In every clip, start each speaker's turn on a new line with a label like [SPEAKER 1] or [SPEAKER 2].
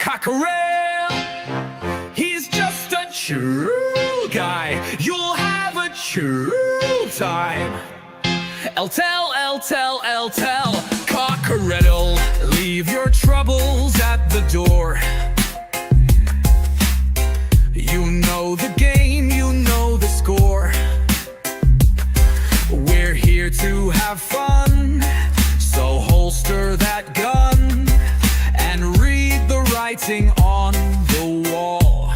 [SPEAKER 1] Cockerel, he's just a true guy. You'll have a true time. I'll tell, Cockerel, leave your troubles at the door. You know the game, you know the score. We're here to have fun, so holster that gun and read the writing on the wall.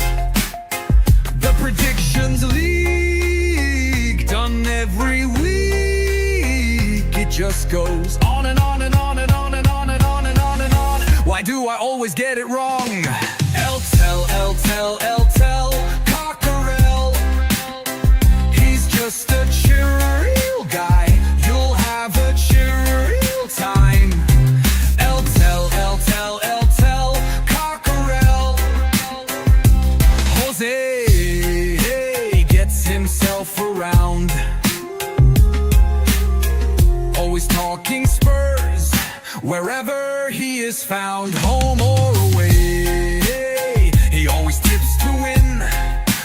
[SPEAKER 1] The Predictions League, done every week. It just goes on and on and on and on and on and on and on and on. Why do I always get it wrong? Tell, Cockerel, he's just a chill guy. You'll have a chill time. Tell, Cockerel. Jose gets himself around, always talking Spurs wherever he is found, home or away. He always tips to win,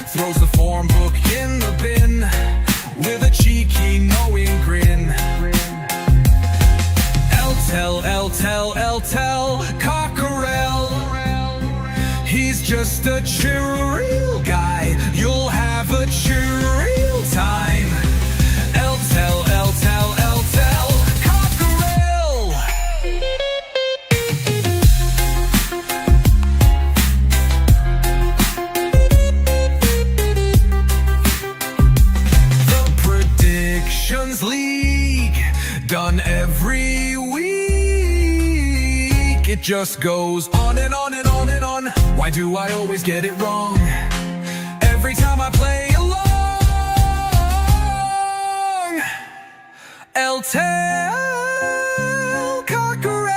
[SPEAKER 1] throws the form book in the bin with a cheeky knowing grin. Tell, Cockerel, he's just a chill guy. You'll have a chill time. Tell, Cockerel. The Predictions League, done every week. It just goes on and on and on and on. Why do I always get it wrong every time I play along? Tell, Cockerel,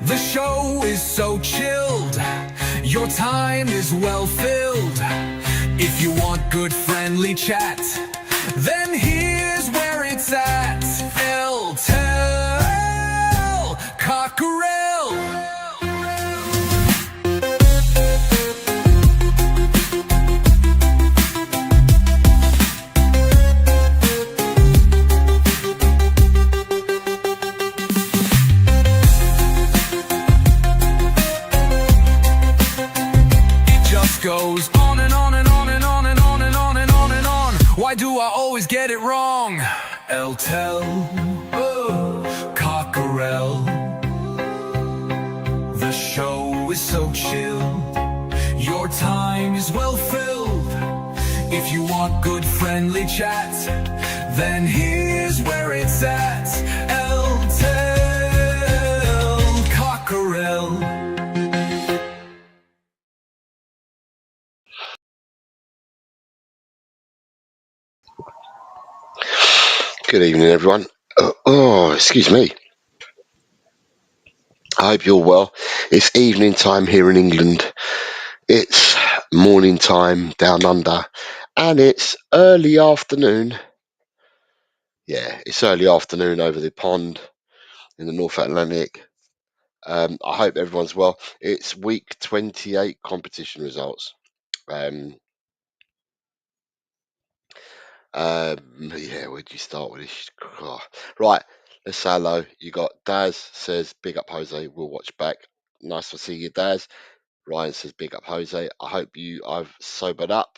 [SPEAKER 1] the show is so chilled, your time is well filled. If you want good friendly chat, then here's where it's at. Tell, Cockerel. Goes on and on and on and on and on and on and on and on. Why do I always get it wrong? Tell, Cockerel, the show is so chill, your time is well filled. If you want good friendly chat, then here's where it's at. Tell, Cockerel.
[SPEAKER 2] Good evening, everyone. Excuse me. I hope you're well. It's evening time here in England. It's morning time down under. And it's early afternoon. Yeah, it's early afternoon over the pond in the North Atlantic. I hope everyone's well. It's week 28 competition results. Yeah, where'd you start with this? Right, let's say hello. You got Daz says, big up Jose, we'll watch back. Nice to see you, Daz. Ryan says, big up Jose. I hope I've sobered up,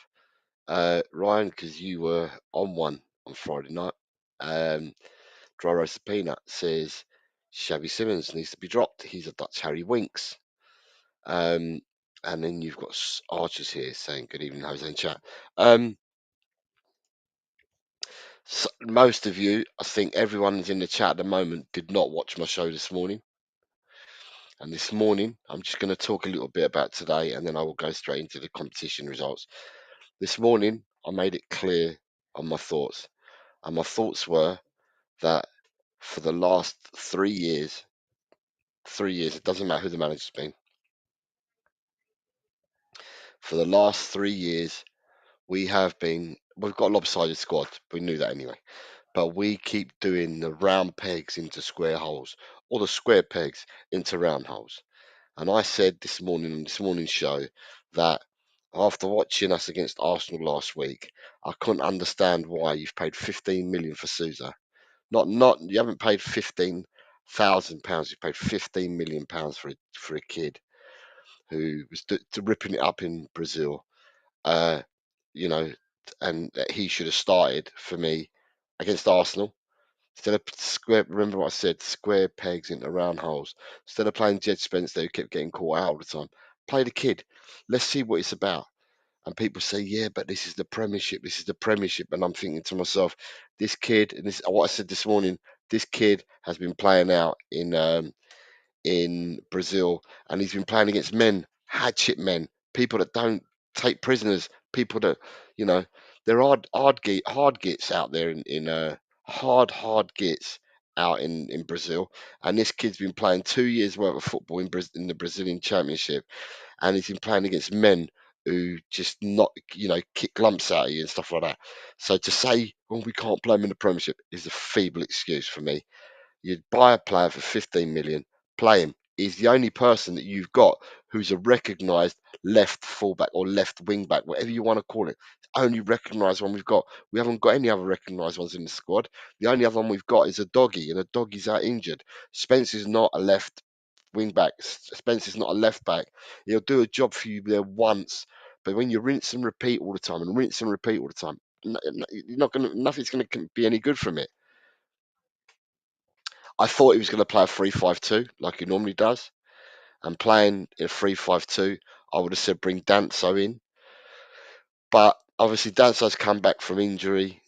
[SPEAKER 2] Ryan, because you were on one on Friday night. Dry Roasted Peanut says, Shabby Simmons needs to be dropped. He's a Dutch Harry Winks. And then you've got Archers here saying, good evening, Jose in chat. So most of you, I think everyone who's in the chat at the moment, did not watch my show this morning. And this morning, I'm just going to talk a little bit about today, and then I will go straight into the competition results. This morning, I made it clear on my thoughts. And my thoughts were that for the last 3 years, it doesn't matter who the manager's been. For the last 3 years, we've got a lopsided squad. We knew that anyway. But we keep doing the round pegs into square holes, or the square pegs into round holes. And I said this morning on this morning's show that after watching us against Arsenal last week, I couldn't understand why you've paid 15 million for Sousa. Not you haven't paid £15,000. You paid 15 million pounds for a kid who was ripping it up in Brazil. You know, and he should have started for me against Arsenal. Instead of remember what I said, square pegs into round holes. Instead of playing Jed Spencer, who kept getting caught out all the time, play the kid. Let's see what it's about. And people say, yeah, but this is the Premiership. This is the Premiership. And I'm thinking to myself, this kid, and this what I said this morning. This kid has been playing out in Brazil, and he's been playing against men, hatchet men, people that don't take prisoners, people that you know there are hard gits out there in hard gits out in Brazil, and this kid's been playing 2 years worth of football in the Brazilian Championship, and he's been playing against men who just not kick lumps out of you and stuff like that. So to say, well, we can't play him in the Premiership is a feeble excuse for me. You'd buy a player for 15 million, play him. He's the only person that you've got who's a recognised left fullback or left wing back, whatever you want to call it. It's the only recognised one we've got. We haven't got any other recognised ones in the squad. The only other one we've got is a doggy, and a doggy's out injured. Spencer's not a left wing back. Spencer's not a left back. He'll do a job for you there once, but when you rinse and repeat all the time and rinse and repeat all the time, nothing's gonna be any good from it. I thought he was going to play a 3-5-2 like he normally does, and playing in a 3-5-2, I would have said bring Danso in, but obviously Danso's come back from injury.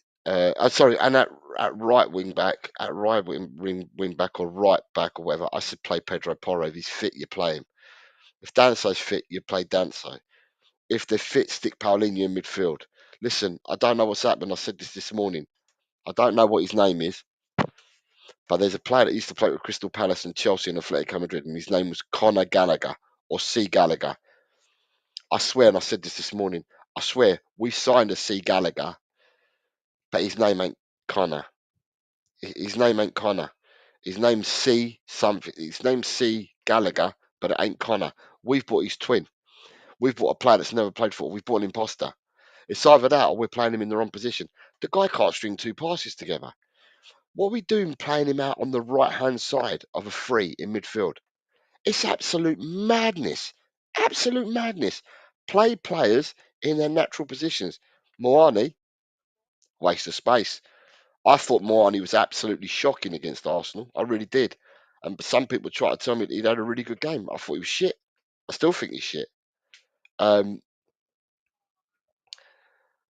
[SPEAKER 2] Sorry, and at right wing back, at right wing back or right back or whatever, I said play Pedro Porro. If he's fit, you play him. If Danso's fit, you play Danso. If they're fit, stick Paulinho in midfield. Listen, I don't know what's happened. I said this morning. I don't know what his name is. But there's a player that used to play with Crystal Palace and Chelsea and Atletico Madrid, and his name was Conor Gallagher or C. Gallagher. I swear, and I said this morning, I swear, we signed a C. Gallagher, but his name ain't Conor. His name ain't Conor. His name's C. something. His name's C. Gallagher, but it ain't Conor. We've bought his twin. We've bought a player that's never played football. We've bought an imposter. It's either that or we're playing him in the wrong position. The guy can't string two passes together. What are we doing playing him out on the right hand side of a free in midfield? It's absolute madness. Absolute madness. Play players in their natural positions. Moani, waste of space. I thought Moani was absolutely shocking against Arsenal. I really did. And some people try to tell me that he'd had a really good game. I thought he was shit. I still think he's shit. Um,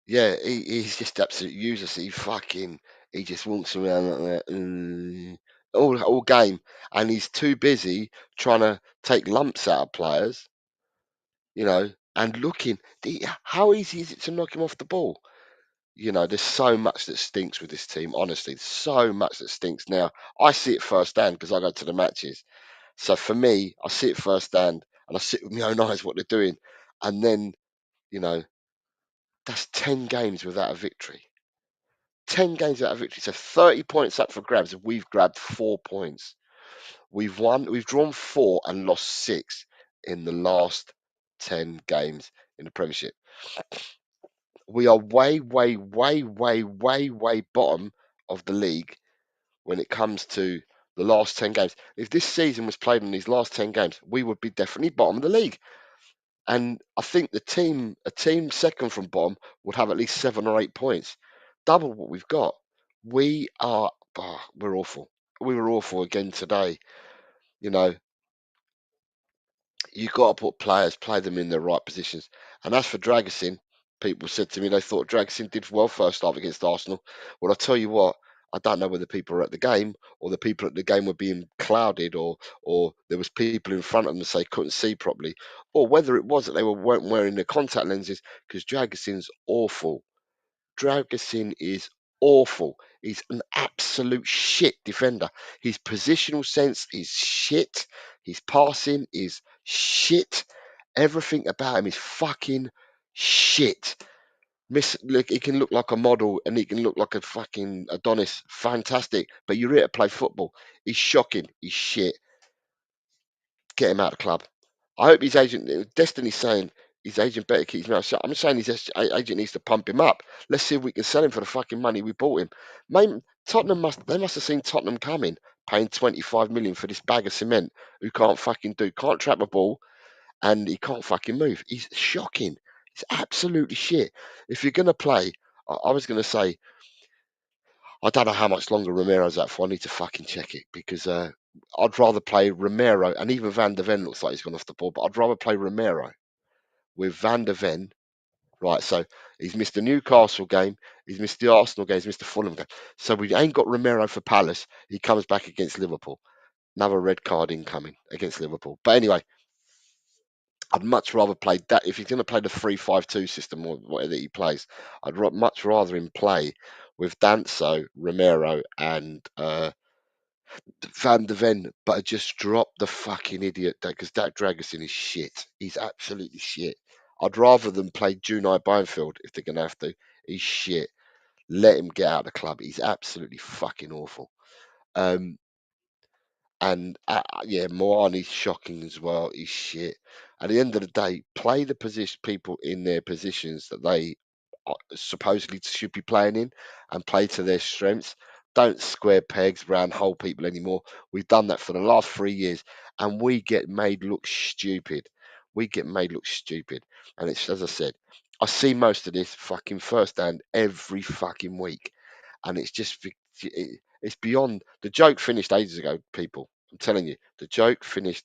[SPEAKER 2] yeah, he's just absolute useless. He just walks around like that all game, and he's too busy trying to take lumps out of players, and looking. How easy is it to knock him off the ball? There's so much that stinks with this team. Honestly, so much that stinks. Now, I see it firsthand because I go to the matches. So for me, I see it firsthand, and I sit with my own eyes what they're doing, and then you know that's 10 games without a victory. 10 games without a victory. So 30 points up for grabs. We've grabbed 4 points. We've drawn 4 and lost 6 in the last 10 games in the Premiership. We are way, way, way, way, way, way bottom of the league when it comes to the last 10 games. If this season was played in these last 10 games, we would be definitely bottom of the league. And I think a team second from bottom would have at least 7 or 8 points, double what we've got. We're awful. We were awful again today. You've got to play them in the right positions. And as for Dragusin, people said to me they thought Dragusin did well first half against Arsenal. Well, I'll tell you what, I don't know whether people were at the game or the people at the game were being clouded or there was people in front of them that say couldn't see properly, or whether it was that they weren't wearing their contact lenses because Dragusin's awful. Dragusin is awful. He's an absolute shit defender. His positional sense is shit. His passing is shit. Everything about him is fucking shit. Look, he can look like a model and he can look like a fucking Adonis. Fantastic. But you're here to play football. He's shocking. He's shit. Get him out of the club. I hope his agent, Destiny's saying his agent better keep his mouth shut. I'm saying his agent needs to pump him up. Let's see if we can sell him for the fucking money we bought him. Mate, Tottenham must have seen Tottenham coming, paying 25 million for this bag of cement who can't trap a ball, and he can't fucking move. He's shocking. He's absolutely shit. If you're gonna play, I was gonna say, I don't know how much longer Romero's out for. I need to fucking check it because I'd rather play Romero, and even Van der Ven looks like he's gone off the ball, but I'd rather play Romero with Van der Ven. Right, so he's missed the Newcastle game, he's missed the Arsenal game, he's missed the Fulham game. So we ain't got Romero for Palace. He comes back against Liverpool. Another red card incoming against Liverpool. But anyway, I'd much rather play that. If he's going to play the 3-5-2 system or whatever he plays, I'd much rather him play with Danso, Romero, and Van de Ven, but I just dropped the fucking idiot because that Dragusin is shit. He's absolutely shit. I'd rather them play Junai Beinfield if they're going to have to. He's shit. Let him get out of the club. He's absolutely fucking awful. Um, and yeah, Moani's shocking as well. He's shit. At the end of the day, play the position people in their positions that they supposedly should be playing in, and play to their strengths. Don't square pegs round hole people anymore. We've done that for the last 3 years, and we get made look stupid. We get made look stupid, and it's as I said, I see most of this fucking firsthand every fucking week, and it's just it's beyond. The joke finished ages ago, people. I'm telling you, the joke finished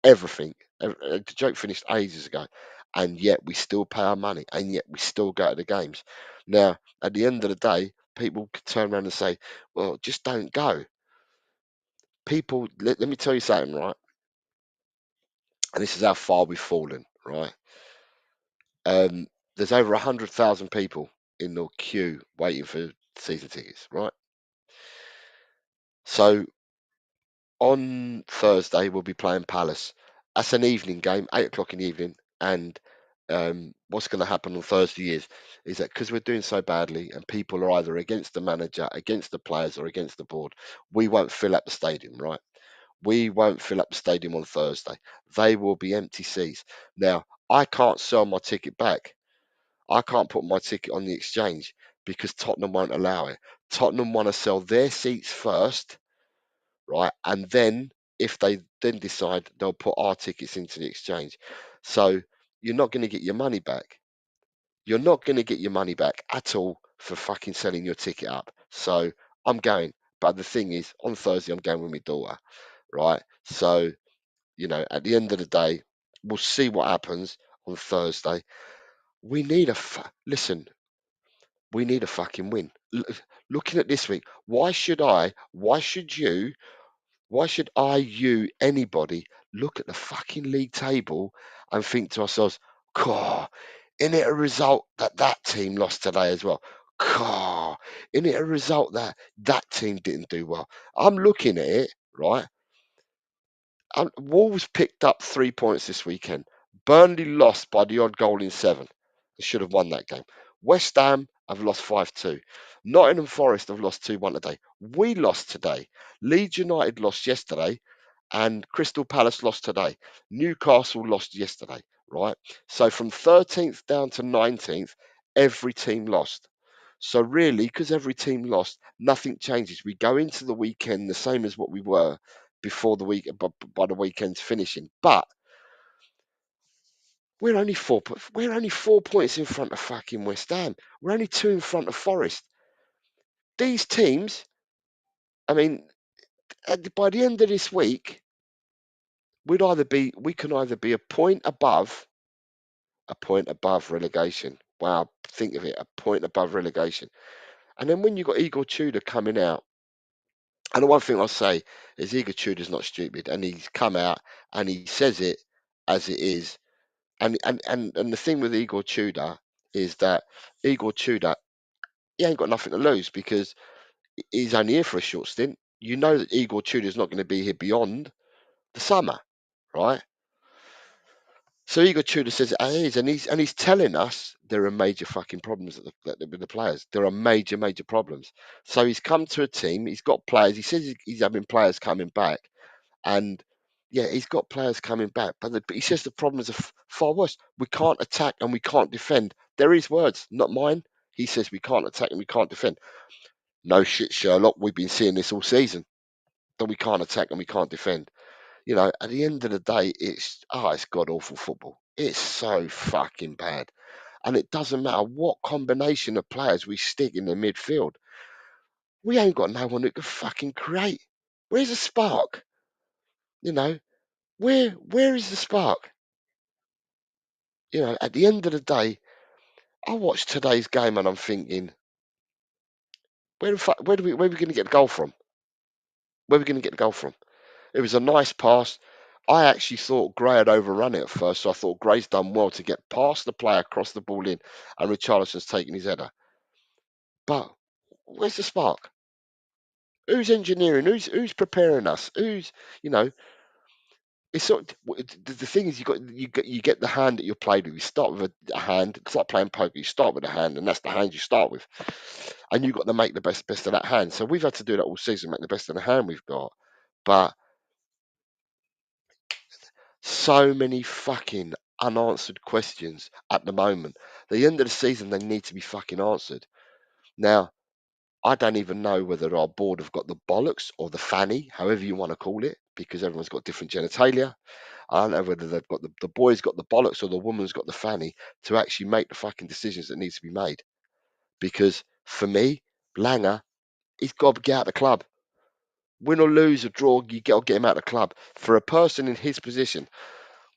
[SPEAKER 2] everything. The joke finished ages ago, and yet we still pay our money, and yet we still go to the games. Now, at the end of the day, people could turn around and say, "Well, just don't go." People, let me tell you something, right? And this is how far we've fallen, right? Um, there's over 100,000 people in the queue waiting for season tickets, right? So on Thursday we'll be playing Palace. That's an evening game, 8 o'clock in the evening, and what's going to happen on Thursday is that because we're doing so badly and people are either against the manager, against the players, or against the board, we won't fill up the stadium, right? We won't fill up the stadium on Thursday. They will be empty seats. Now, I can't sell my ticket back. I can't put my ticket on the exchange because Tottenham won't allow it. Tottenham want to sell their seats first, right? And then if they then decide, they'll put our tickets into the exchange. So you're not going to get your money back. You're not going to get your money back at all for fucking selling your ticket up. So I'm going. But the thing is, on Thursday, I'm going with my daughter, right? So, at the end of the day, we'll see what happens on Thursday. We need listen, we need a fucking win. Looking at this week, why should you, anybody, look at the fucking league table and think to ourselves, "God, isn't it a result that that team lost today as well? God, isn't it a result that that team didn't do well?" I'm looking at it, right? Wolves picked up 3 points this weekend. Burnley lost by the odd goal in 7. They should have won that game. West Ham have lost 5-2. Nottingham Forest have lost 2-1 today. We lost today. Leeds United lost yesterday, and Crystal Palace lost today. Newcastle lost yesterday, right? So from 13th down to 19th, every team lost. So really, because every team lost, nothing changes. We go into the weekend the same as what we were before the week, by the weekend's finishing. But we're only 4 points in front of fucking West Ham. We're only 2 in front of Forest. These teams, I mean, by the end of this week, we can either be a point above relegation. Wow, think of it, a point above relegation. And then when you've got Igor Tudor coming out, and the one thing I'll say is Igor Tudor's not stupid, and he's come out and he says it as it is. And the thing with Igor Tudor is that Igor Tudor, he ain't got nothing to lose because he's only here for a short stint. You know that Igor Tudor's not going to be here beyond the summer, right? So Igor Tudor says it as it is, and he's telling us there are major fucking problems with the players. There are major, major problems. So he's come to a team. He's got players. He says he's having players coming back, and Yeah, he's got players coming back, but he says the problems are far worse. We can't attack and we can't defend. They're his words, not mine. He says we can't attack and we can't defend. No shit, Sherlock. We've been seeing this all season, that we can't attack and we can't defend. At the end of the day, it's god awful football. It's so fucking bad, and it doesn't matter what combination of players we stick in the midfield. We ain't got no one who can fucking create. Where's the spark? You know, where is the spark? At the end of the day, I watched today's game and I'm thinking, where are we going to get the goal from? Where are we going to get the goal from? It was a nice pass. I actually thought Gray had overrun it at first, so I thought Gray's done well to get past the player, cross the ball in, and Richarlison's taken his header. But where's the spark? Who's engineering? Who's preparing us? You know, it's sort of, the thing is you get the hand that you're played with. You start with a hand. It's like playing poker. You start with a hand, and that's the hand you start with, and you've got to make the best of that hand. So we've had to do that all season, make the best of the hand we've got. But so many fucking unanswered questions at the moment. At the end of the season, they need to be fucking answered. Now, I don't even know whether our board have got the bollocks or the fanny, however you want to call it, because everyone's got different genitalia. I don't know whether they've got the boy's got the bollocks or the woman's got the fanny to actually make the fucking decisions that need to be made. Because for me, Langer, he's got to get out of the club. Win or lose or draw, you got to get him out of the club. For a person in his position,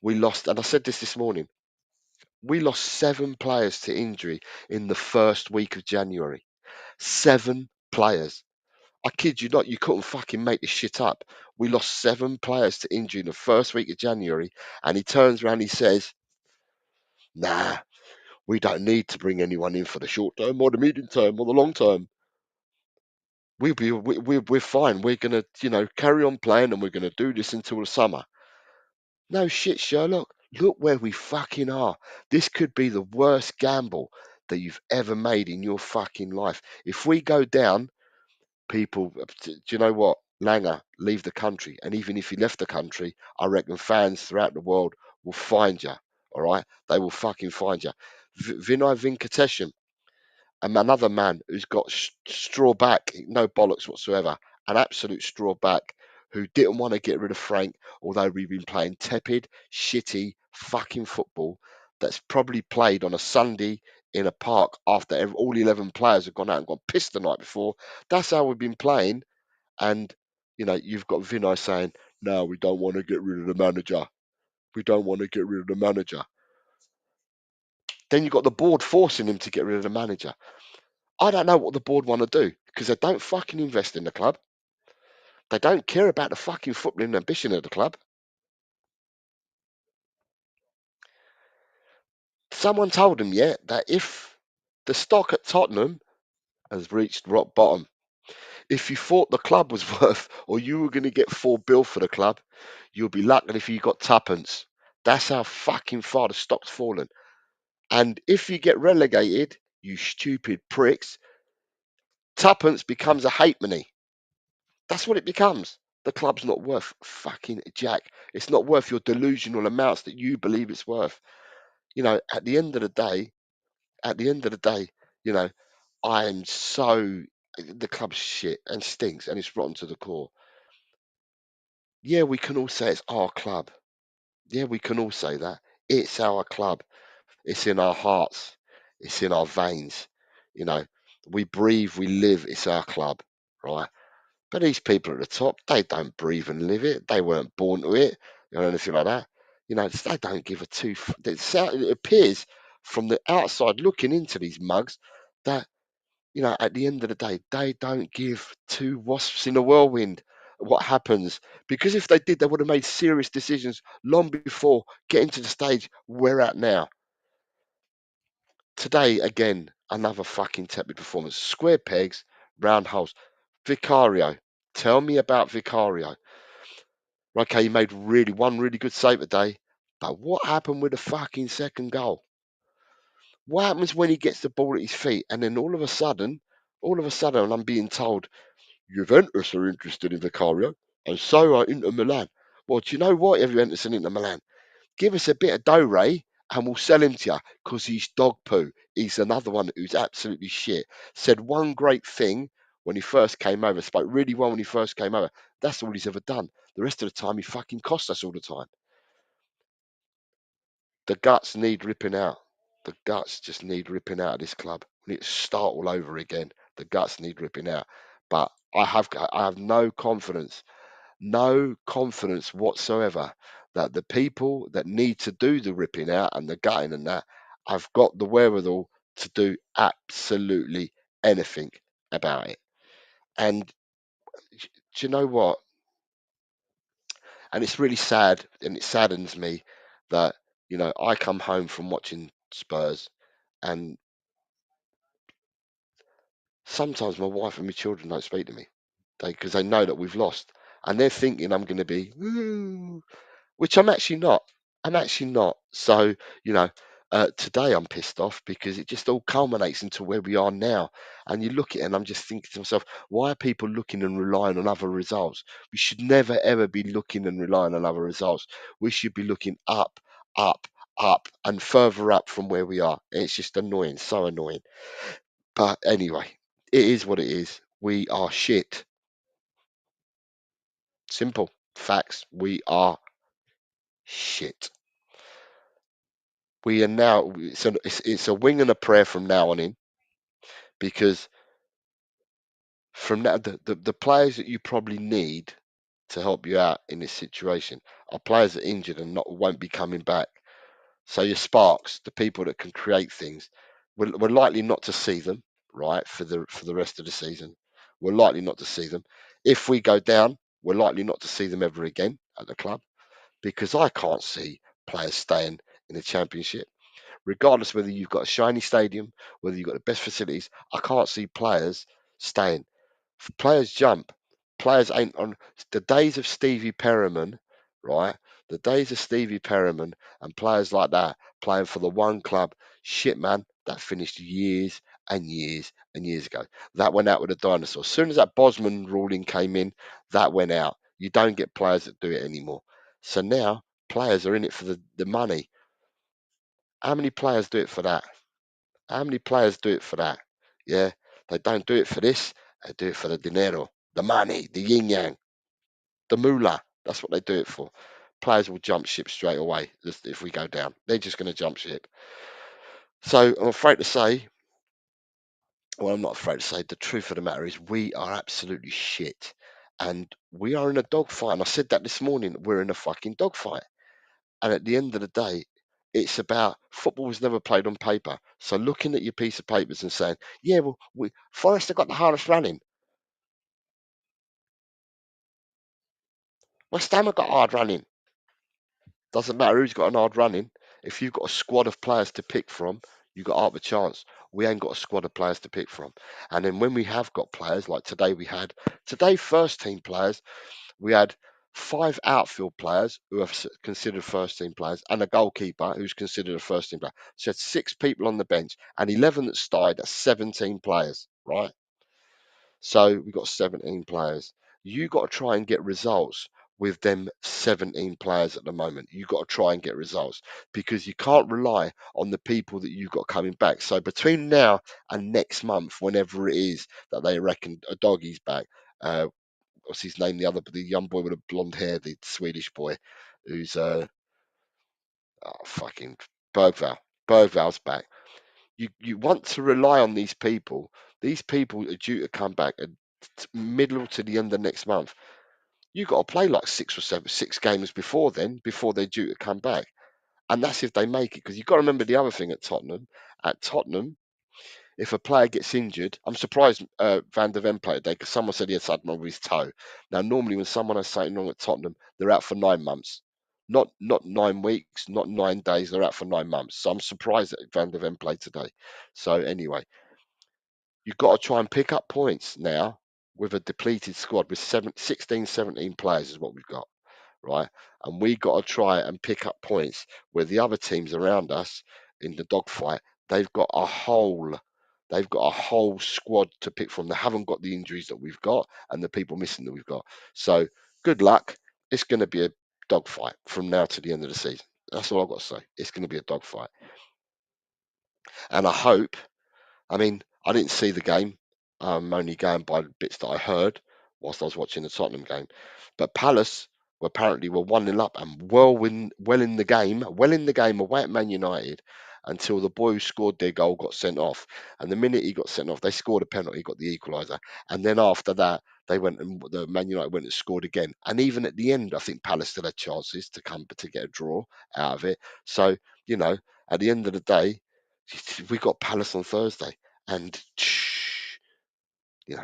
[SPEAKER 2] we lost, and I said this morning, we lost 7 players to injury in the first week of January. 7 players. I kid you not, you couldn't fucking make this shit up. We lost 7 players to injury in the first week of January, and he turns around and he says, nah, we don't need to bring anyone in for the short term or the medium term or the long term. We're fine. We're gonna, carry on playing and we're gonna do this until the summer. No shit, Sherlock. Look where we fucking are. This could be the worst gamble that you've ever made in your fucking life. If we go down, people, do you know what? Langer, leave the country. And even if he left the country, I reckon fans throughout the world will find you. All right? They will fucking find you. Vinay Venkatesham, another man who's got straw back, no bollocks whatsoever, an absolute straw back, who didn't want to get rid of Frank, although we've been playing tepid, shitty, fucking football that's probably played on a Sunday in a park after all 11 players have gone out and got pissed the night before. That's how we've been playing. And, you've got Vinay saying, no, we don't want to get rid of the manager. We don't want to get rid of the manager. Then you've got the board forcing him to get rid of the manager. I don't know what the board want to do because they don't fucking invest in the club. They don't care about the fucking footballing ambition of the club. Someone told them, yeah, that if the stock at Tottenham has reached rock bottom, if you thought the club was worth or you were going to get 4 bill for the club, you'll be lucky if you got tuppence. That's how fucking far the stock's fallen. And if you get relegated, you stupid pricks, tuppence becomes a halfpenny. That's what it becomes. The club's not worth fucking jack. It's not worth your delusional amounts that you believe it's worth. At the end of the day, you know, I am so the club's shit and stinks and it's rotten to the core. Yeah, we can all say it's our club. Yeah, we can all say that. It's our club. It's in our hearts. It's in our veins. You know, we breathe, we live. It's our club, right? But these people at the top, they don't breathe and live it. They weren't born to it, anything like that. They don't give a two. It appears from the outside looking into these mugs that, at the end of the day, they don't give 2 wasps in a whirlwind what happens. Because if they did, they would have made serious decisions long before getting to the stage we're at now. Today, again, another fucking tepid performance. Square pegs, round holes. Vicario. Tell me about Vicario. Okay, he made one really good save today. But what happened with the fucking second goal? What happens when he gets the ball at his feet and then all of a sudden, I'm being told Juventus are interested in Vicario and so are Inter Milan. Well, do you know what? If you Henderson into Milan, give us a bit of Dore and we'll sell him to you because he's dog poo. He's another one who's absolutely shit. Said one great thing when he first came over, spoke really well when he first came over. That's all he's ever done. The rest of the time, he fucking costs us all the time. The guts need ripping out. The guts just need ripping out of this club. We need to start all over again. The guts need ripping out. But I have no confidence whatsoever that the people that need to do the ripping out and the gutting and that have got the wherewithal to do absolutely anything about it. And do you know what? And it's really sad, and it saddens me that I come home from watching Spurs, and sometimes my wife and my children don't speak to me, because they know that we've lost, and they're thinking I'm going to be, "Ooh," which I'm actually not. I'm actually not. So, you know, today I'm pissed off because it just all culminates into where we are now. And you look at it, and I'm just thinking to myself, why are people looking and relying on other results? We should never ever be looking and relying on other results. We should be looking up, up, up, and further up from where we are. It's just annoying, so annoying. But anyway, it is what it is. We are shit. Simple facts. We are shit. We are now. It's a wing and a prayer from now on in, because from now the players that you probably need to help you out in this situation are players that are injured and won't be coming back. So your sparks, the people that can create things, we're likely not to see them, right, for the rest of the season. We're likely not to see them. If we go down, we're likely not to see them ever again at the club, because I can't see players staying in the Championship. Regardless whether you've got a shiny stadium, whether you've got the best facilities, I can't see players staying. Players jump. Players ain't on the days of Stevie Perriman, right? The days of Stevie Perriman and players like that playing for the one club. Shit, man, that finished years and years and years ago. That went out with the dinosaurs. As soon as that Bosman ruling came in, that went out. You don't get players that do it anymore. So now players are in it for the money. How many players do it for that? How many players do it for that? Yeah, they don't do it for this. They do it for the dinero, the money, the yin yang, the moolah. That's what they do it for. Players will jump ship straight away if we go down. They're just going to jump ship. So I'm afraid to say, well, I'm not afraid to say, the truth of the matter is we are absolutely shit. And we are in a dogfight. And I said that this morning. We're in a fucking dogfight. And at the end of the day, it's about football was never played on paper. So looking at your piece of papers and saying, yeah, well, Forest have got the hardest running. West Ham have got hard running. Doesn't matter who's got an hard running. If you've got a squad of players to pick from, you've got half a chance. We ain't got a squad of players to pick from. And then when we have got players, like today first team players, we had 5 outfield players who are considered first team players and a goalkeeper who's considered a first team player. So 6 people on the bench and 11 that started. That's 17 players, right? So we've got 17 players. You got to try and get results with them 17 players at the moment. You got to try and get results because you can't rely on the people that you've got coming back. So between now and next month, whenever it is that they reckon a doggy's back, what's his name? The young boy with the blonde hair, the Swedish boy, who's fucking Bergvall. Bergvall's back. You want to rely on these people. These people are due to come back at middle to the end of next month. You got to play like 6 games before then, before they're due to come back, and that's if they make it. Because you've got to remember the other thing at Tottenham. At Tottenham, if a player gets injured, I'm surprised Van der Ven played today because someone said he had something wrong with his toe. Now, normally when someone has something wrong at Tottenham, they're out for 9 months. Not 9 weeks, not 9 days. They're out for 9 months. So I'm surprised that Van der Ven played today. So anyway, you've got to try and pick up points now with a depleted squad with 16, 17 players is what we've got, right? And we got to try and pick up points where the other teams around us in the dogfight, they've got a whole squad to pick from. They haven't got the injuries that we've got and the people missing that we've got. So good luck. It's going to be a dogfight from now to the end of the season. That's all I've got to say. It's going to be a dogfight. And I hope, I mean, I didn't see the game. I'm only going by the bits that I heard whilst I was watching the Tottenham game. But Palace apparently were 1-0 up and well in the game away at Man United until the boy who scored their goal got sent off. And the minute he got sent off, they scored a penalty, got the equaliser. And then after that, they went and the Man United went and scored again. And even at the end, I think Palace still had chances to come to get a draw out of it. So, you know, at the end of the day, we got Palace on Thursday. And you know,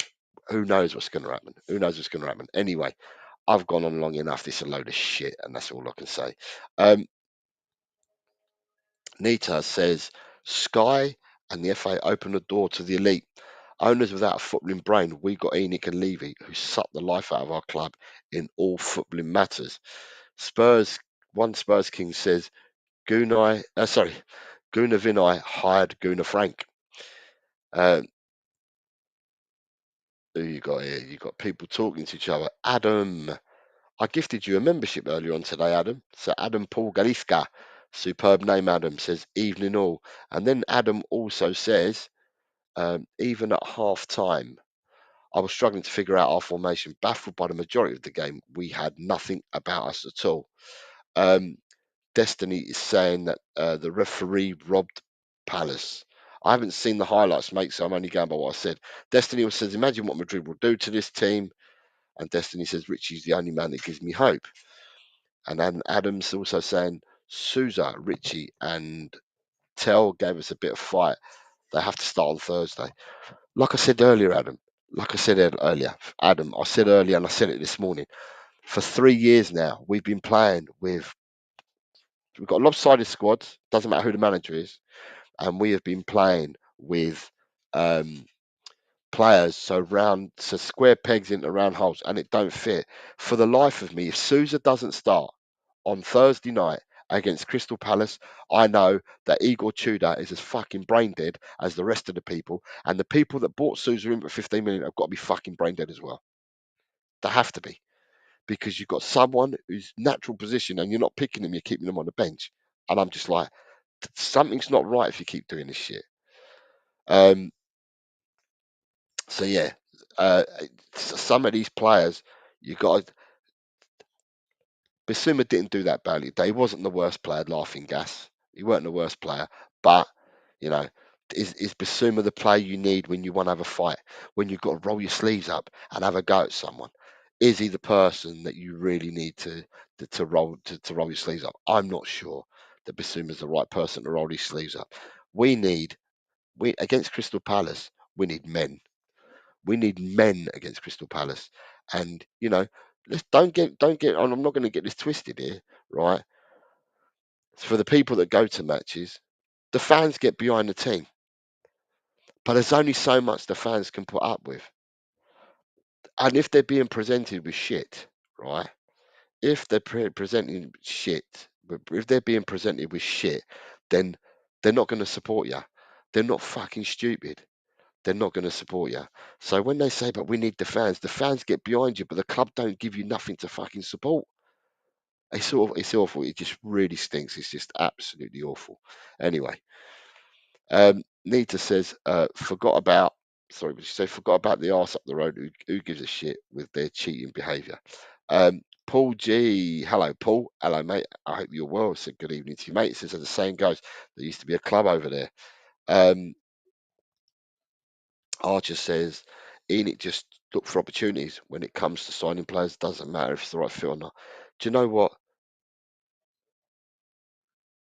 [SPEAKER 2] who knows what's going to happen? Who knows what's going to happen? Anyway, I've gone on long enough. This is a load of shit, and that's all I can say. Nita says Sky and the FA open the door to the elite. Owners without a footballing brain. We got Enoch and Levy, who suck the life out of our club in all footballing matters. Spurs King says Gunnar Vinay hired Gunnar Frank. Who you got here? You got people talking to each other. Adam, I gifted you a membership earlier on today, Adam. So Adam Paul Galiska, superb name, Adam, says evening all. And then Adam also says, even at half time, I was struggling to figure out our formation. Baffled by the majority of the game, we had nothing about us at all. Destiny is saying that the referee robbed Palace. I haven't seen the highlights, mate, so I'm only going by what I said. Destiny says, imagine what Madrid will do to this team. And Destiny says, Richie's the only man that gives me hope. And then Adam's also saying, Sousa, Richie, and Tell gave us a bit of fight. They have to start on Thursday. Like I said earlier, Adam, I said earlier, and I said it this morning. For 3 years now, we've been playing with, we've got lopsided squads, doesn't matter who the manager is, and we have been playing with players so square pegs into round holes, and it don't fit. For the life of me, if Sousa doesn't start on Thursday night against Crystal Palace, I know that Igor Tudor is as fucking brain dead as the rest of the people, and the people that bought Sousa in for 15 million have got to be fucking brain dead as well. They have to be, because you've got someone whose natural position, and you're not picking them, you're keeping them on the bench, and I'm just like, something's not right if you keep doing this shit. So yeah, some of these players, you got. Bissouma didn't do that badly. He wasn't the worst player, laughing gas. He weren't the worst player, but you know, is Bissouma the player you need when you want to have a fight, when you've got to roll your sleeves up and have a go at someone? Is he the person that you really need to roll your sleeves up? I'm not sure that Bissouma's the right person to roll his sleeves up. We against Crystal Palace, we need men. We need men against Crystal Palace, and you know, don't get. I'm not going to get this twisted here, right? For the people that go to matches, the fans get behind the team, but there's only so much the fans can put up with, and if they're being presented with shit, right? If they're presenting shit, if they're being presented with shit, then they're not going to support you. They're not fucking stupid. They're not going to support you. So when they say, but we need the fans get behind you, but the club don't give you nothing to fucking support. It's awful. It just really stinks. It's just absolutely awful. Anyway, Nita says, sorry, but she said, forgot about the arse up the road. Who gives a shit with their cheating behaviour? Paul G, hello, Paul. Hello, mate. I hope you're well. Said good evening to you, mate. It says, as the saying goes, there used to be a club over there. Archer says, Enoch just look for opportunities when it comes to signing players. Doesn't matter if it's the right fit or not. Do you know what?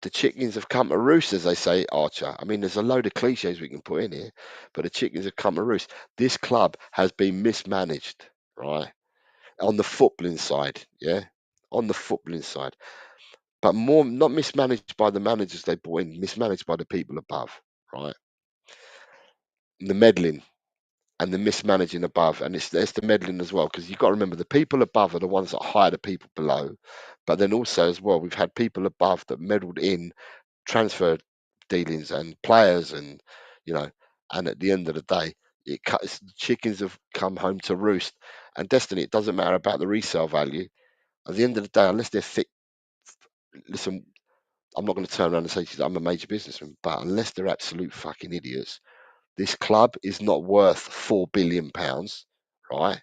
[SPEAKER 2] The chickens have come to roost, as they say, Archer. I mean, there's a load of cliches we can put in here, but the chickens have come to roost. This club has been mismanaged, right? On the footballing side, yeah? On the footballing side. But more, not mismanaged by the managers they brought in, mismanaged by the people above, right? The meddling and the mismanaging above, and it's the meddling as well, because you've got to remember the people above are the ones that hire the people below, but then also as well we've had people above that meddled in transfer dealings and players, and you know, and at the end of the day, chickens have come home to roost. And Destiny, it doesn't matter about the resale value At the end of the day, unless they're fit, listen, I'm not going to turn around and say to you, I'm a major businessman, but unless they're absolute fucking idiots, this club is not worth £4 billion, right?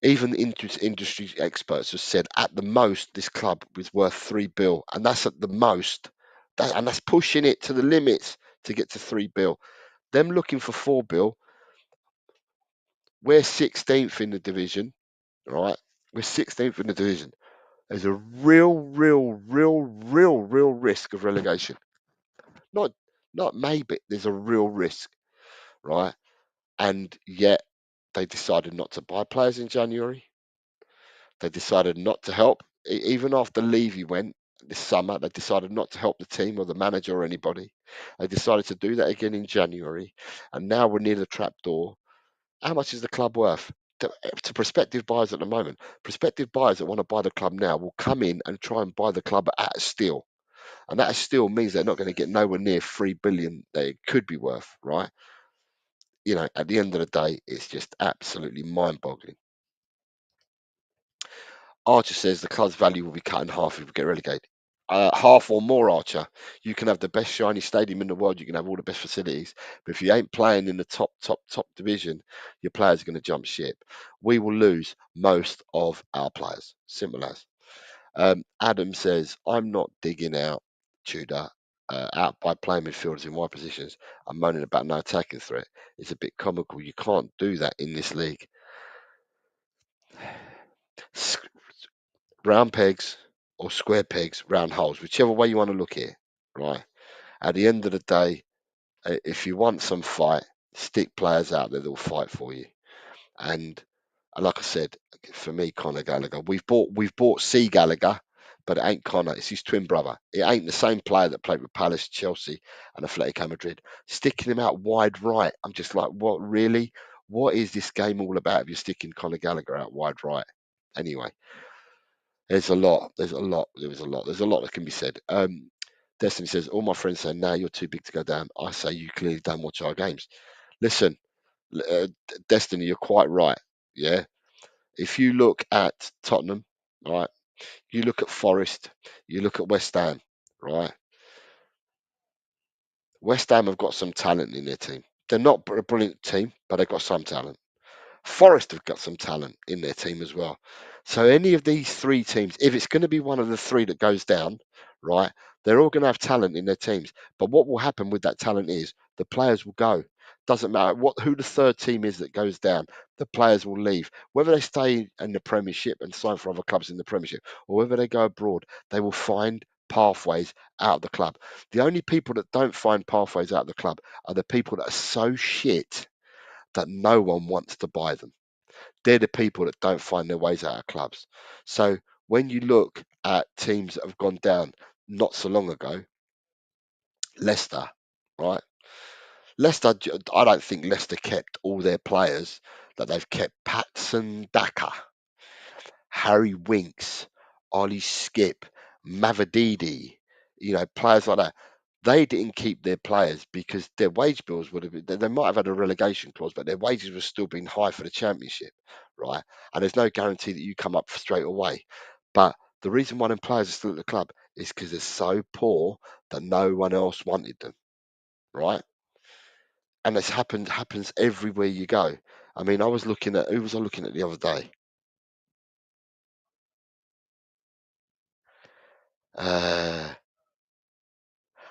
[SPEAKER 2] Even industry experts have said at the most this club is worth £3 billion, and that's at the most. And that's pushing it to the limits to get to £3 billion. Them looking for £4 billion, we're 16th in the division, right? We're 16th in the division. There's a real risk of relegation. Not maybe. There's a real risk, right? And yet they decided not to buy players in January. They decided not to help. Even after Levy went this summer, they decided not to help the team or the manager or anybody. They decided to do that again in January. And now we're near the trap door. How much is the club worth? To prospective buyers at the moment, prospective buyers that want to buy the club now will come in and try and buy the club at a steal. And that still means they're not going to get nowhere near 3 billion that it could be worth, right? You know, at the end of the day, it's just absolutely mind-boggling. Archer says the club's value will be cut in half if we get relegated. Half or more, Archer. You can have the best shiny stadium in the world. You can have all the best facilities, but if you ain't playing in the top division, your players are going to jump ship. We will lose most of our players. Simple as. Adam says, I'm not digging out Tudor out by playing midfielders in wide positions. I'm moaning about no attacking threat. It's a bit comical. You can't do that in this league. Round pegs or square pegs, round holes, whichever way you want to look at it, right? At the end of the day, if you want some fight, stick players out there that will fight for you. And like I said, for me, Conor Gallagher, we've bought C Gallagher, but it ain't Conor. It's his twin brother. It ain't the same player that played with Palace, Chelsea, and Atletico Madrid. Sticking him out wide right, I'm just like, what really? What is this game all about? If you're sticking Conor Gallagher out wide right, anyway, there's a lot. There's a lot. There's a lot that can be said. Destiny says, all my friends say, now you're too big to go down. I say, you clearly don't watch our games. Listen, Destiny, you're quite right. Yeah. If you look at Tottenham, right, you look at Forest, you look at West Ham, right? West Ham have got some talent in their team. They're not a brilliant team, but they've got some talent. Forest have got some talent in their team as well. So any of these three teams, if it's going to be one of the three that goes down, right, they're all going to have talent in their teams. But what will happen with that talent is the players will go. Doesn't matter who the third team is that goes down, the players will leave. Whether they stay in the Premiership and sign for other clubs in the Premiership, or whether they go abroad, they will find pathways out of the club. The only people that don't find pathways out of the club are the people that are so shit that no one wants to buy them. They're the people that don't find their ways out of clubs. So when you look at teams that have gone down not so long ago, Leicester, right? Leicester, I don't think Leicester kept all their players that they've kept. Patson Daka, Harry Winks, Ollie Skip, Mavididi, players like that. They didn't keep their players because their wage bills would have been, they might have had a relegation clause, but their wages were still being high for the championship, right? And there's no guarantee that you come up straight away. But the reason why them players are still at the club is because they're so poor that no one else wanted them, right? And this happens everywhere you go. I mean, I was looking at who was I looking at the other day? Uh,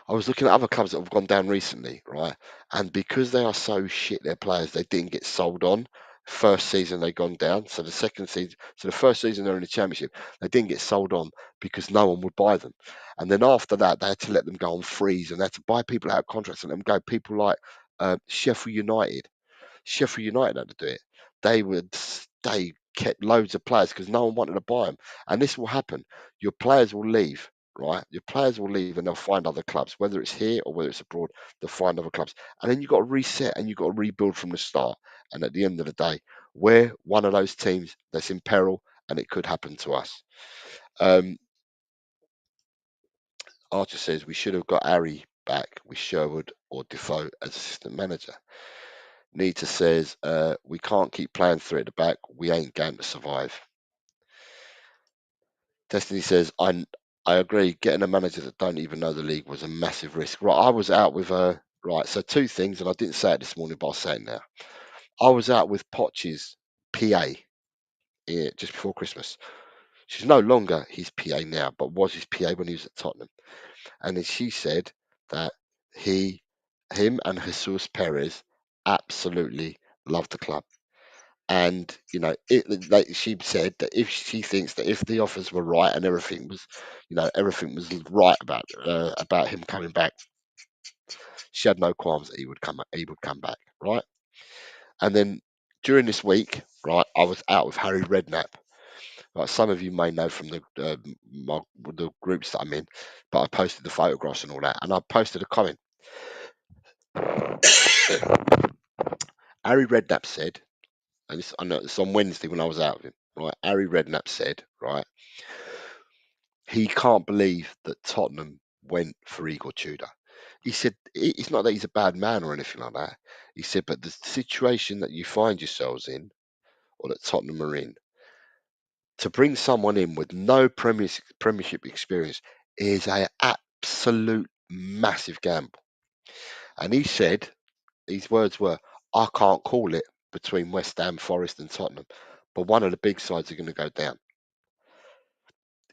[SPEAKER 2] I was looking at other clubs that have gone down recently, right? And because they are so shit, their players, they didn't get sold on. First season they gone down. So the first season they're in the championship, they didn't get sold on because no one would buy them. And then after that, they had to let them go on freeze and they had to buy people out of contracts and let them go. People like Sheffield United. Sheffield United had to do it. They kept loads of players because no one wanted to buy them. And this will happen. Your players will leave, right? Your players will leave and they'll find other clubs, whether it's here or whether it's abroad. They'll find other clubs, and then you've got to reset and you've got to rebuild from the start. And at the end of the day, we're one of those teams that's in peril, and it could happen to us. Um, Archer says we should have got Harry back with Sherwood or Defoe as assistant manager. Nita says, we can't keep playing three at the back. We ain't going to survive. Destiny says, I agree. Getting a manager that don't even know the league was a massive risk. Right, I was out with her. Right, so two things, and I didn't say it this morning, but I'll say it now. I was out with Poch's PA just before Christmas. She's no longer his PA now, but was his PA when he was at Tottenham. And then she said that him and Jesus Perez absolutely love the club. And like she said that if she thinks that if the offers were right and everything was right about him coming back, she had no qualms that he would come back, right? And then during this week, right, I was out with Harry Redknapp. Right, some of you may know from the groups that I'm in, but I posted the photographs and all that, and I posted a comment. Harry Redknapp said, and I know it's on Wednesday when I was out with him, right? Harry Redknapp said, right, he can't believe that Tottenham went for Igor Tudor. He said it's not that he's a bad man or anything like that. He said, but the situation that you find yourselves in, or that Tottenham are in, to bring someone in with no Premiership experience is an absolute massive gamble. And he said, his words were, I can't call it between West Ham, Forest, and Tottenham, but one of the big sides are going to go down.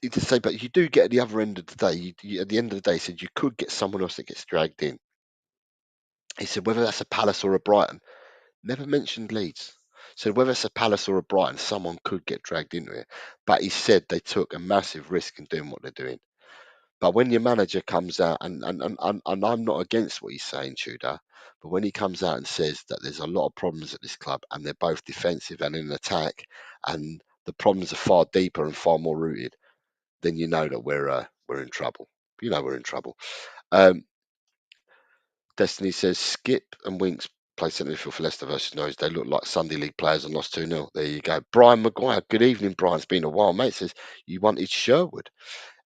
[SPEAKER 2] He did say, but you do get at the other end of the day, at the end of the day, he said you could get someone else that gets dragged in. He said, whether that's a Palace or a Brighton, never mentioned Leeds. So whether it's a Palace or a Brighton, someone could get dragged into it. But he said they took a massive risk in doing what they're doing. But when your manager comes out, and I'm not against what he's saying, Tudor, but when he comes out and says that there's a lot of problems at this club and they're both defensive and in attack, and the problems are far deeper and far more rooted, then you know that we're in trouble. You know we're in trouble. Um, Destiny says Skip and Winks play centre midfield for Leicester versus Norwich. They look like Sunday League players and lost 2-0. There you go. Brian Maguire. Good evening, Brian. It's been a while, mate. Says you wanted Sherwood.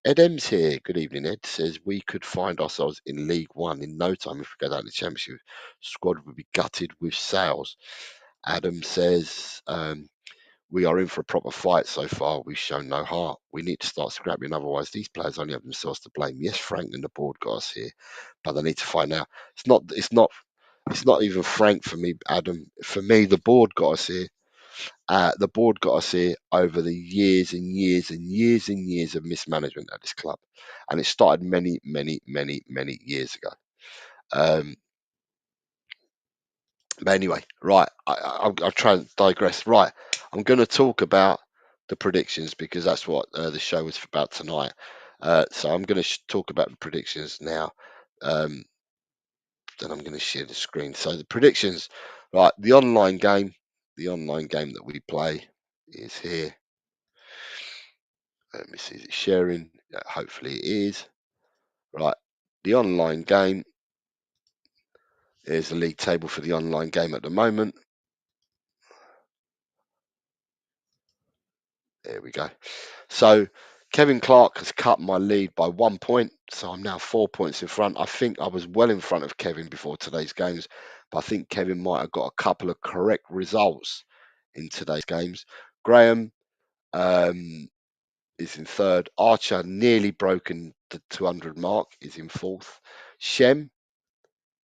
[SPEAKER 2] Ed M's here. Good evening, Ed. Says we could find ourselves in League One in no time if we go down to the Championship. Squad would be gutted with sales. Adam says we are in for a proper fight so far. We've shown no heart. We need to start scrapping, otherwise these players only have themselves to blame. Yes, Frank and the board got us here, but they need to find out. It's not even Frank for me, Adam. For me, the board got us here. The board got us here over the years and years and years and years of mismanagement at this club, and it started many, many, many, many years ago. But anyway, right, I'll try and digress. Right, I'm going to talk about the predictions because that's what the show was about tonight. So I'm going to talk about the predictions now. Then I'm going to share the screen. So the predictions, right, the online game that we play is here. Let me see, is it sharing? Yeah, hopefully it is. Right, the online game is the league table for the online game at the moment. There we go. So Kevin Clark has cut my lead by 1 point, so I'm now 4 points in front. I think I was well in front of Kevin before today's games, but I think Kevin might have got a couple of correct results in today's games. Graham is in third. Archer nearly broken the 200 mark, is in fourth. Shem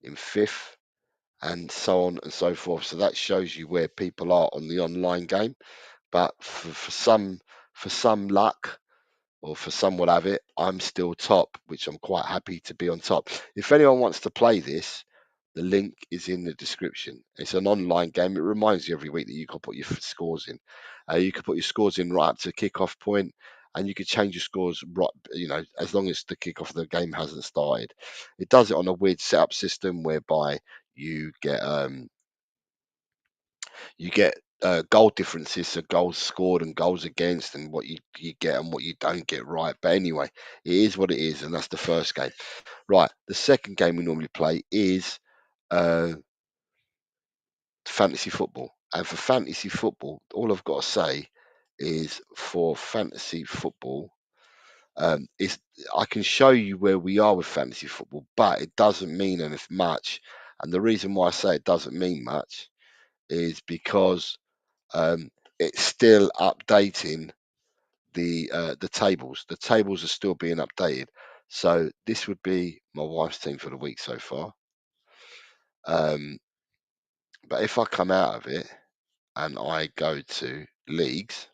[SPEAKER 2] in fifth, and so on and so forth. So that shows you where people are on the online game. But for some luck, or for some will have it, I'm still top, which I'm quite happy to be on top. If anyone wants to play this, the link is in the description. It's an online game. It reminds you every week that you can put your scores in. You can put your scores in right up to kick-off point, and you can change your scores right, as long as the kick-off of the game hasn't started. It does it on a weird setup system whereby you get goal differences, so goals scored and goals against, and what you get and what you don't get right. But anyway, it is what it is, and that's the first game. Right, the second game we normally play is fantasy football. And for fantasy football, all I've got to say is for fantasy football, is I can show you where we are with fantasy football, but it doesn't mean anything much. And the reason why I say it doesn't mean much is because it's still updating the tables. The tables are still being updated. So this would be my wife's team for the week so far. But if I come out of it and I go to leagues,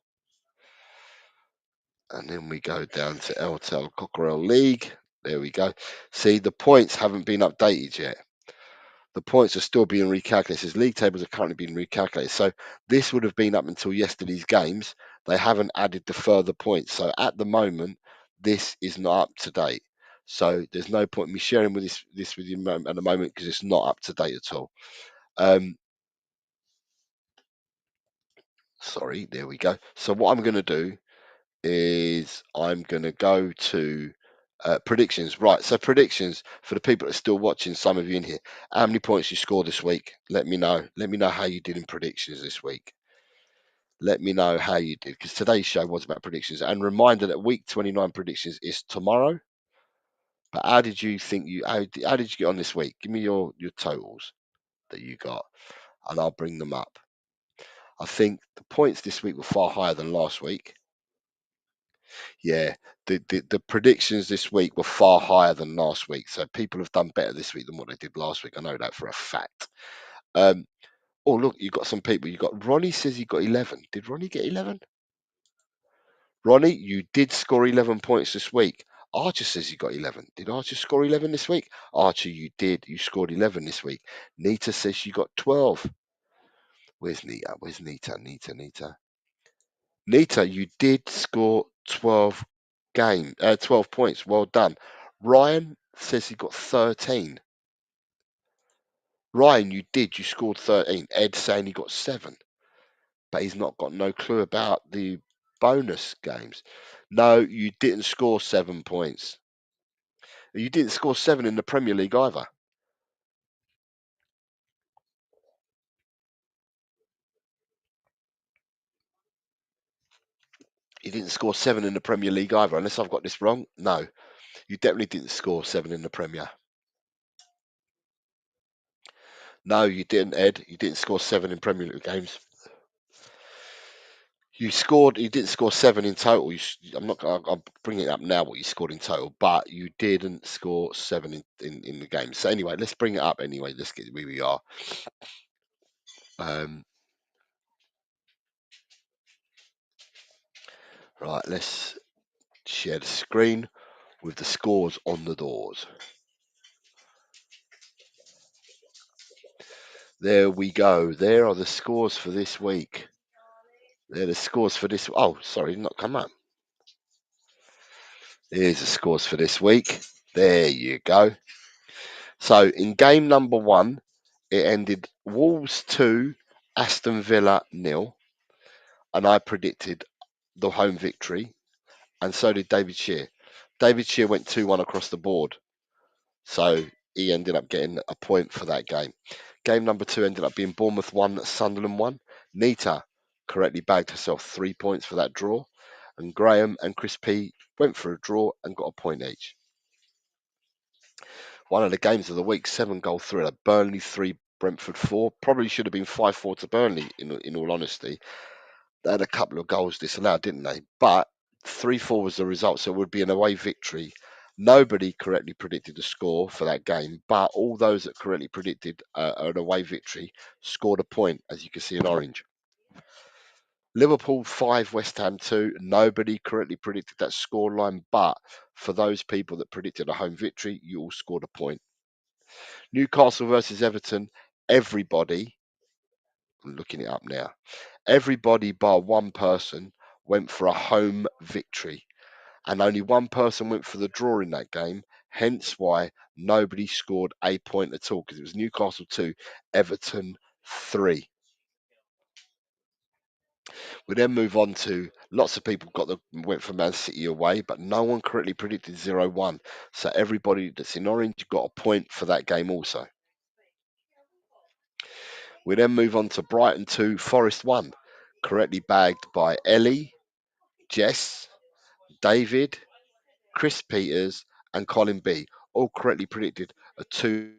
[SPEAKER 2] and then we go down to LTL Cockerel League, there we go. See, the points haven't been updated yet. The points are still being recalculated. It says league tables are currently being recalculated. So this would have been up until yesterday's games. They haven't added the further points. So at the moment, this is not up to date. So there's no point in me sharing with this with you at the moment because it's not up to date at all. Sorry, there we go. So what I'm going to do is I'm going to go to predictions. Right, so predictions for the people that are still watching, some of you in here. How many points you scored this week? Let me know. Let me know how you did in predictions this week. Let me know how you did, because today's show was about predictions. And reminder that week 29 predictions is tomorrow. But how did you think how did you get on this week? Give me your totals that you got, and I'll bring them up. I think the points this week were far higher than last week. Yeah, the predictions this week were far higher than last week. So people have done better this week than what they did last week. I know that for a fact. Oh, look, you got some people. You got Ronnie says he got 11. Did Ronnie get 11? Ronnie, you did score 11 points this week. Archer says he got 11. Did Archer score 11 this week? Archer, you did. You scored 11 this week. Nita says she got 12. Where's Nita? Where's Nita? Nita. Nita, you did score 12 12 points. Well done. Ryan says he got 13. Ryan, you did. You scored 13. Ed saying he got 7. But he's not got no clue about the bonus games. No, you didn't score 7 points. You didn't score 7 in the Premier League either. You didn't score 7 in the Premier League either, unless I've got this wrong. No, you definitely didn't score 7 in the Premier. No, you didn't, Ed. You didn't score 7 in Premier League games. You didn't score 7 in total. I'm bringing it up now what you scored in total, but you didn't score 7 in the game. So anyway, let's bring it up anyway. Let's get where we are. Right, let's share the screen with the scores on the doors. There we go. There are the scores for this week. They're the scores for this. Oh, sorry, not come up. Here's the scores for this week. There you go. So in game number 1, it ended Wolves 2, Aston Villa 0, and I predicted the home victory, and so did David Shear. David Shear went 2-1 across the board, so he ended up getting a point for that game. Game number 2 ended up being Bournemouth 1, Sunderland 1. Nita correctly bagged herself 3 points for that draw, and Graham and Chris P went for a draw and got a point each. One of the games of the week, 7-goal thriller, Burnley 3, Brentford 4. Probably should have been 5-4 to Burnley, in all honesty. They had a couple of goals disallowed, didn't they? But 3-4 was the result, so it would be an away victory. Nobody correctly predicted the score for that game, but all those that correctly predicted an away victory scored a point, as you can see in orange. Liverpool 5, West Ham 2. Nobody correctly predicted that scoreline, but for those people that predicted a home victory, you all scored a point. Newcastle versus Everton, everybody, I'm looking it up now, everybody bar one person went for a home victory, and only one person went for the draw in that game, hence why nobody scored a point at all, because it was Newcastle 2, Everton 3. We then move on to lots of people went for Man City away, but no one correctly predicted 0-1. So everybody that's in orange got a point for that game also. We then move on to Brighton 2, Forest 1, correctly bagged by Ellie, Jess, David, Chris Peters, and Colin B. All correctly predicted a 2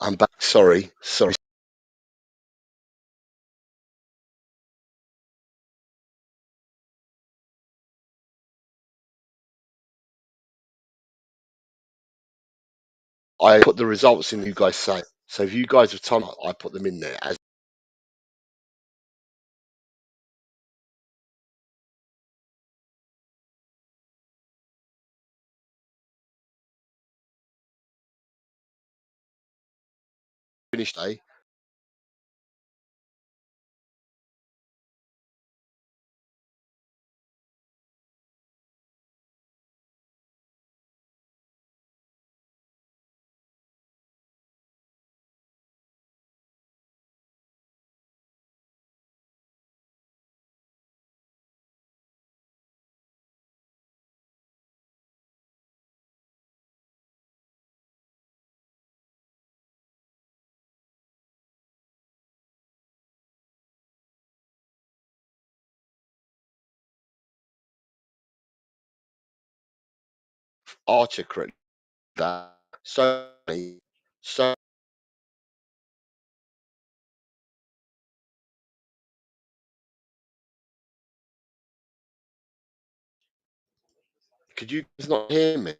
[SPEAKER 2] I'm back. Sorry. I put the results in you guys say. So if you guys have time, I put them in there as finished day. Archer correct that. So could you guys not hear me?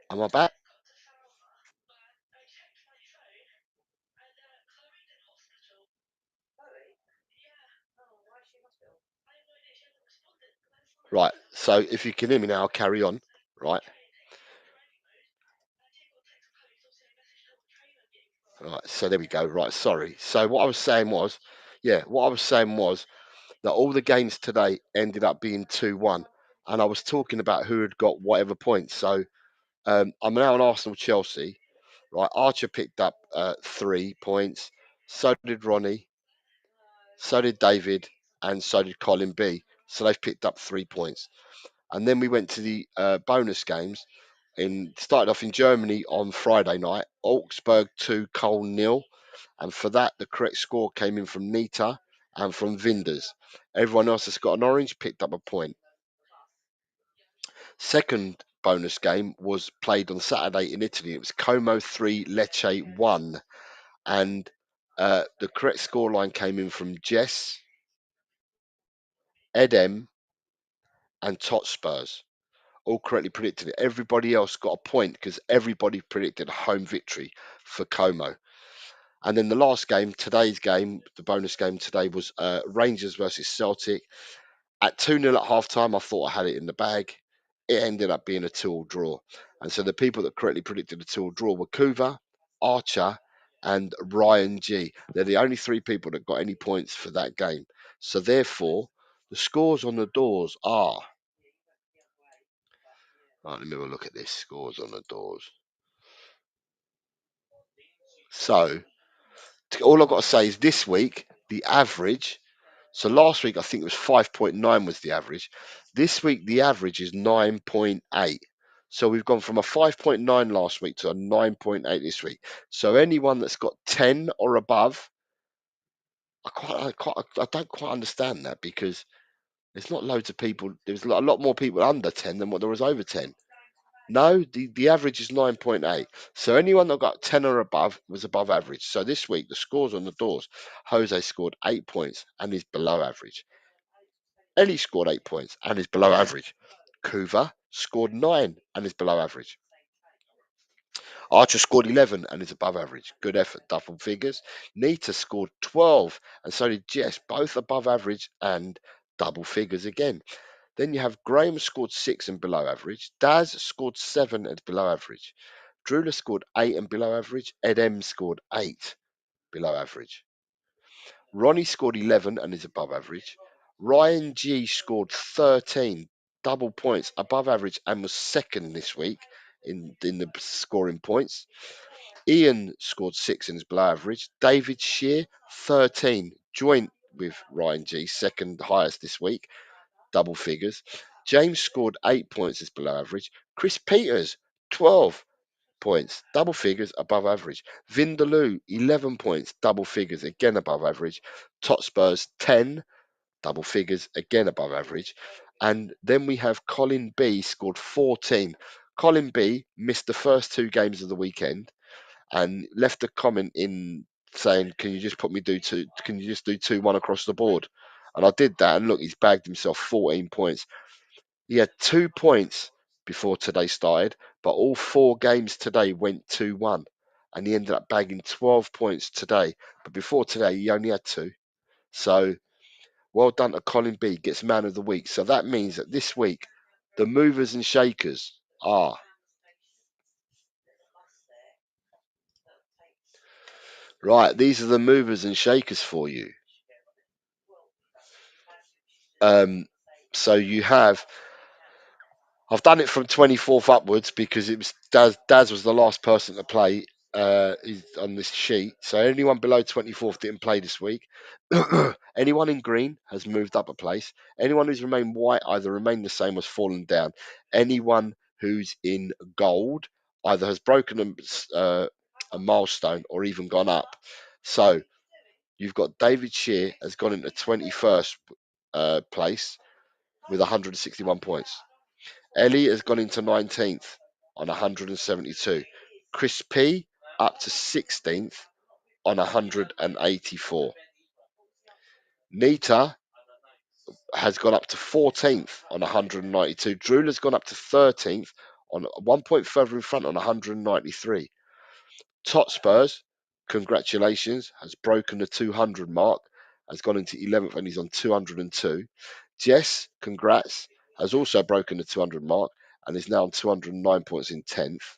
[SPEAKER 2] Am I back? Right. So if you can hear me now, I'll carry on. Right. Right. So there we go. Right. Sorry. So what I was saying was, yeah, what I was saying was that all the games today ended up being 2-1. And I was talking about who had got whatever points. So I'm now on Arsenal Chelsea. Right. Archer picked up 3 points. So did Ronnie. So did David. And so did Colin B. So they've picked up 3 points. And then we went to the bonus games. Started off in Germany on Friday night. Augsburg 2, Cole 0. And for that, the correct score came in from Nita and from Vinders. Everyone else that's got an orange picked up a point. Second bonus game was played on Saturday in Italy. It was Como 3, Lecce 1. And the correct scoreline came in from Jess, Edem, and Tot Spurs. All correctly predicted it. Everybody else got a point because everybody predicted a home victory for Como. And then the last game, today's game, the bonus game today was Rangers versus Celtic. At 2-0 at half time, I thought I had it in the bag. It ended up being a 2-all draw. And so the people that correctly predicted a 2-all draw were Kuva, Archer, and Ryan G. They're the only three people that got any points for that game. So therefore, the scores on the doors are. Right, let me have a look at this. Scores on the doors. So all I've got to say is this week, the average. So last week, I think it was 5.9 was the average. This week, the average is 9.8. So we've gone from a 5.9 last week to a 9.8 this week. So anyone that's got 10 or above, I don't quite understand that because there's not loads of people. There's a lot more people under 10 than what there was over 10. No, the average is 9.8. So anyone that got 10 or above was above average. So this week, the scores on the doors, Jose scored 8 points and is below average. Ellie scored 8 points and is below average. Kuva scored 9 and is below average. Archer scored 11 and is above average. Good effort, double figures. Nita scored 12 and so did Jess, both above average and double figures again. Then you have Graham scored 6 and below average. Daz scored 7 and below average. Drula scored 8 and below average. Ed M scored 8 below average. Ronnie scored 11 and is above average. Ryan G scored 13, double points, above average, and was second this week in the scoring points. Ian scored 6 and is below average. David Shear, 13, joint with Ryan G, second highest this week, double figures. James scored 8 points, is below average. Chris Peters, 12, points, double figures, above average. Vindaloo, 11 points, double figures, again above average. Totspurs, 10, double figures, again above average. And then we have Colin B, scored 14. Colin B missed the first 2 games of the weekend and left a comment in saying, can you just can you just do 2-1 across the board? And I did that, and look, he's bagged himself 14 points. He had 2 points before today started, but all 4 games today went 2-1. And he ended up bagging 12 points today. But before today, he only had 2. So well done to Colin B, gets man of the week. So that means that this week, the movers and shakers are right. These are the movers and shakers for you. So you have, I've done it from 24th upwards because it was Daz was the last person to play on this sheet. So anyone below 24th didn't play this week. Anyone in green has moved up a place. Anyone who's remained white either remained the same or has fallen down. Anyone who's in gold either has broken a milestone or even gone up. So you've got David Shear has gone into 21st place with 161 points. Ellie has gone into 19th on 172. Chris P up to 16th on 184. Nita has gone up to 14th on 192. Drew has gone up to 13th on 1 point further in front on 193. Totspurs, congratulations, has broken the 200 mark, has gone into 11th and he's on 202. Jess, congrats, has also broken the 200 mark and is now on 209 points in 10th.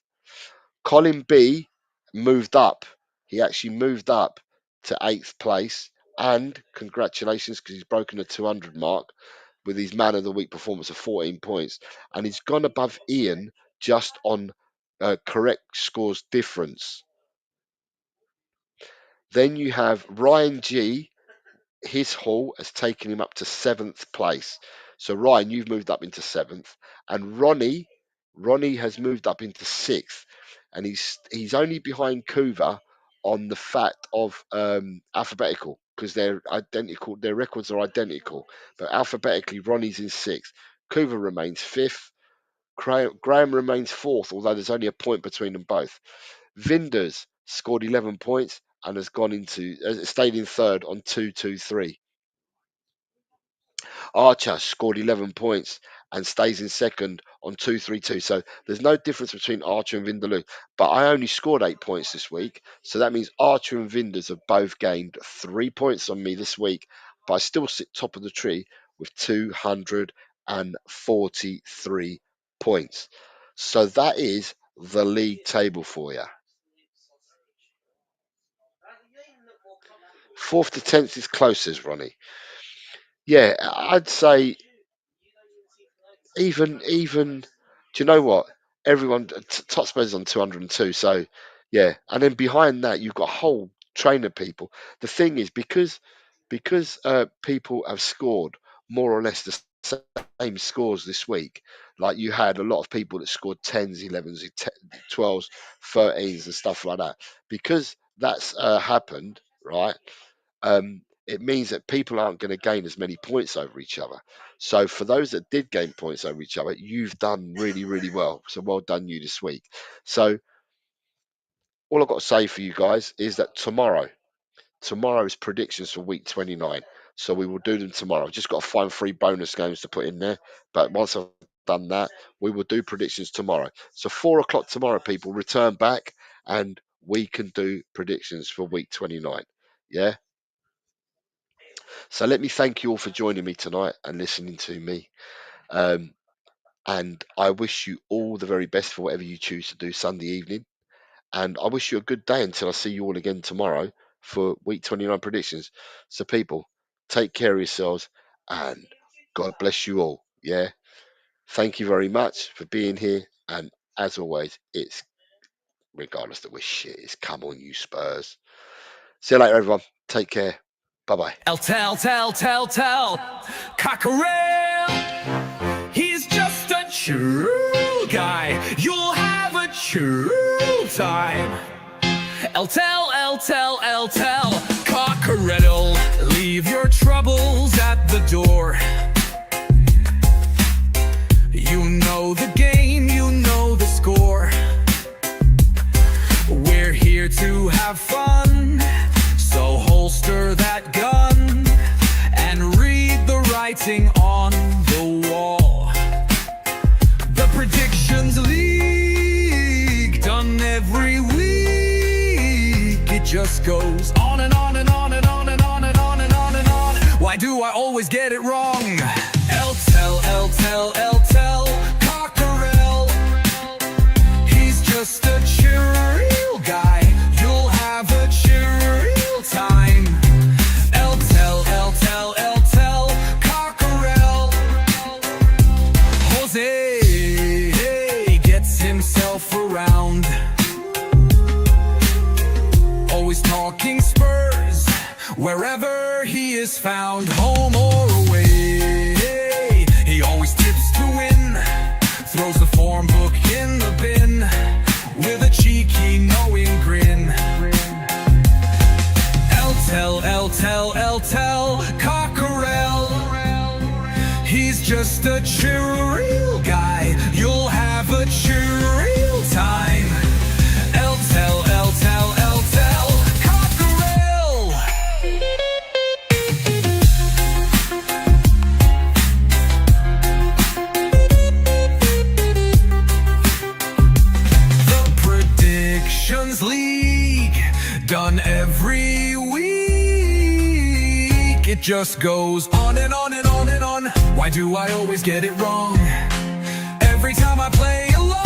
[SPEAKER 2] Colin B moved up. He actually moved up to 8th place. And congratulations, because he's broken the 200 mark with his man of the week performance of 14 points. And he's gone above Ian just on correct scores difference. Then you have Ryan G. His haul has taken him up to 7th place. So Ryan, you've moved up into 7th. And Ronnie has moved up into 6th. And he's only behind Kuva on the fact of alphabetical, because they're identical. Their records are identical. But alphabetically, Ronnie's in 6th. Kuva remains 5th. Graham remains 4th, although there's only a point between them both. Vinders scored 11 points and has stayed in 3rd on 223. Archer scored 11 points and stays in 2nd on 232. So there's no difference between Archer and Vindaloo. But I only scored 8 points this week. So that means Archer and Vinders have both gained 3 points on me this week. But I still sit top of the tree with 243 points. So that is the league table for you. 4th to 10th is close, says Ronnie. Yeah, I'd say even. Do you know what? Everyone, Totspurs on 202. So yeah, and then behind that you've got a whole train of people. The thing is, because people have scored more or less the same scores this week. Like you had a lot of people that scored 10s, 11s, 12s, 13s, and stuff like that. Because that's happened, right? It means that people aren't going to gain as many points over each other. So for those that did gain points over each other, you've done really, really well. So well done you this week. So all I've got to say for you guys is that tomorrow's predictions for week 29. So we will do them tomorrow. I've just got to find 3 bonus games to put in there. But once I've done that, we will do predictions tomorrow. So 4 o'clock tomorrow, people, return back and we can do predictions for week 29. Yeah? So let me thank you all for joining me tonight and listening to me. And I wish you all the very best for whatever you choose to do Sunday evening. And I wish you a good day until I see you all again tomorrow for week 29 predictions. So people, take care of yourselves and God bless you all. Yeah. Thank you very much for being here. And as always, it's regardless that we're shit, it's come on you Spurs. See you later, everyone. Take care. Bye-bye.
[SPEAKER 1] Tell, Cockerel. He's just a true guy. You'll have a true time. L-tell, cock-a-riddle, leave your troubles at the door. You know the game, you know the score. We're here to have fun, so holster that gun and read the writing on the wall. The Predictions League, done every week. It just goes on and on and on and on and on and on and on and on. Why do I always get it wrong? L-tell, cockerel. He's just a chill guy. You'll have a chill time. L-tell, cockerel. Jose gets himself around, always talking Spurs wherever he is found, home or away. He always tips to win, throws the form book in the bin with a cheeky knowing grin. L-tell, cockerel. He's just a chill guy. You'll have a chill time. L-tell, cockerel. The Predictions League, done every week. It just goes on and on and on and on. Why do I always get it wrong every time I play along?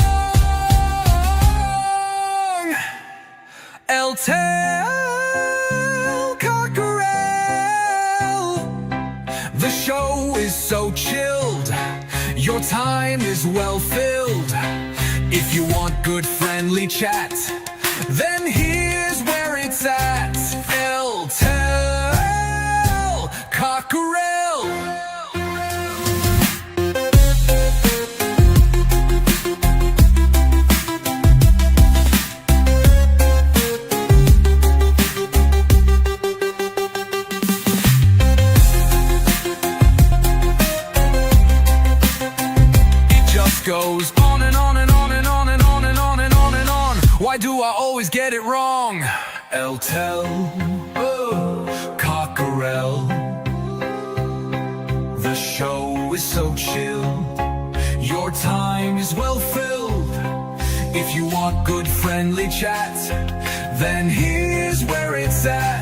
[SPEAKER 1] L-tell, cockerel. The show is so chilled, your time is well filled. If you want good friendly chat, then here's where it's at. L-tell, cockerel. It just goes on and on and on and on and on and on and on and on. Why do I always get it wrong? L-tell, cockerel. The show is so chill, your time is well filled. If you want good friendly chat, then here's where it's at.